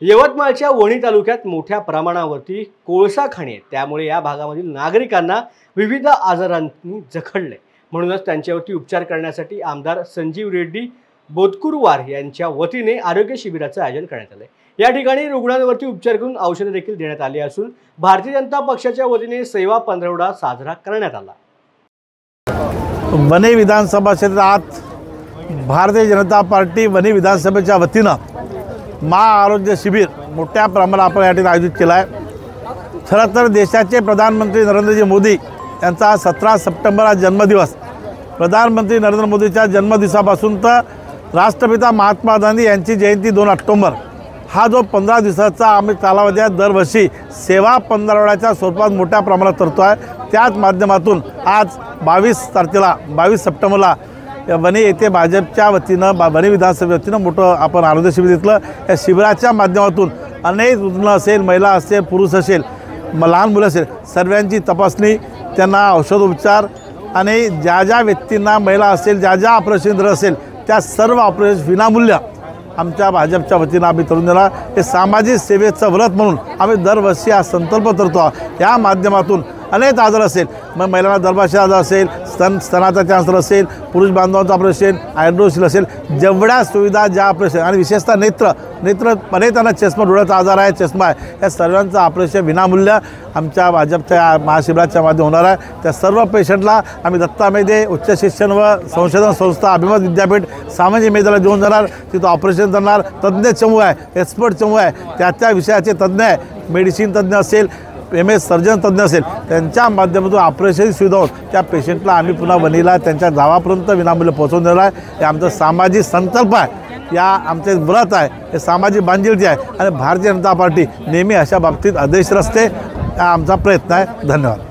यवतमाळच्या वणी तालुक्यात मोठ्या प्रमाणावरती कोळसा खाणी आहे, त्यामुळे या भागामधील नागरिकांना विविध आजारांनी जखडले। म्हणूनच त्यांच्यावरती उपचार करण्यासाठी आमदार संजीव रेड्डी बोदकुरवार यांच्या वतीने आरोग्य शिबिराचं आयोजन करण्यात आले। या ठिकाणी रुग्णांवरती उपचार करून औषधे देखील देण्यात आली असून भारतीय जनता पक्षाच्या वतीने सेवा पंधरवडा साजरा करण्यात आला। वणी विधानसभा क्षेत्रात भारतीय जनता पार्टी वणी विधानसभेच्या वतीनं महाआरोग्य शिबिर मोठ्या प्रमाणात आपण या ठिकाणी आयोजित केलं आहे। खरं तर देशाचे प्रधानमंत्री नरेंद्रजी मोदी यांचा 17 सप्टेंबर हा जन्मदिवस, प्रधानमंत्री नरेंद्र मोदीच्या जन्मदिवसापासून तर राष्ट्रपिता महात्मा गांधी यांची जयंती 2 ऑक्टोबर हा जो 15 दिवसाचा आम्ही कालावधी आहे, दरवर्षी सेवा पंधरवड्याच्या स्वरूपात मोठ्या प्रमाणात करतो आहे। त्याच माध्यमातून आज 22 सप्टेंबरला वणी येथे भाजपच्या वतीनं वणी विधानसभे वतीनं मोठं आपण आरोग्य शिबिर घेतलं। या शिबिराच्या माध्यमातून अनेक रुग्ण असेल, महिला असेल, पुरुष असेल, लहान मुलं असेल, सर्वांची तपासणी, त्यांना औषधोपचार आणि ज्या व्यक्तींना, महिला असेल, ज्या ऑपरेशन असेल त्या सर्व ऑपरेशन विनामूल्य आमच्या भाजपच्या वतीनं आम्ही करून देणार। हे सामाजिक सेवेचं व्रत म्हणून आम्ही दरवर्षी हा संकल्प करतो। या माध्यमातून अनेक आजार असेल, मग महिलांना गर्भाशय आजार असेल, स्तनाचा कॅन्सर असेल, पुरुष बांधवांचं ऑपरेशन, हायड्रोसिल असेल, जेवढ्या सुविधा ज्या ऑपरेशन आणि विशेषतः नेत्र त्यांना चष्मा, डोळ्याचा आजार आहे, चष्मा आहे, या सर्वांचं ऑपरेशन विनामूल्य आमच्या भाजपच्या महाशिबिराच्या माध्यमातून होणार आहे। त्या सर्व पेशंटला आम्ही दत्तामेध्ये उच्च शिक्षण व संशोधन संस्था, अभिमत विद्यापीठ, सामाजिक मेधाला घेऊन जाणार, तिथं ऑपरेशन करणार। तज्ज्ञ चमू आहे, एक्सपर्ट चमू आहे, त्या विषयाचे तज्ज्ञ आहे, मेडिसिन तज्ज्ञ असेल, MS सर्जन तज्ज्ञ असेल, त्यांच्या माध्यमातून ऑपरेशन सुविधा होत त्या पेशंटला आम्ही पुन्हा वणीला त्यांच्या गावापर्यंत विनामूल्य पोहोचवून देणार आहे। हे आमचा सामाजिक संकल्प आहे, या आमचे व्रत आहे, हे सामाजिक बांधिलकी आहे आणि भारतीय जनता पार्टी नेहमी अशा बाबतीत आदेश असते, हा आमचा प्रयत्न आहे। धन्यवाद।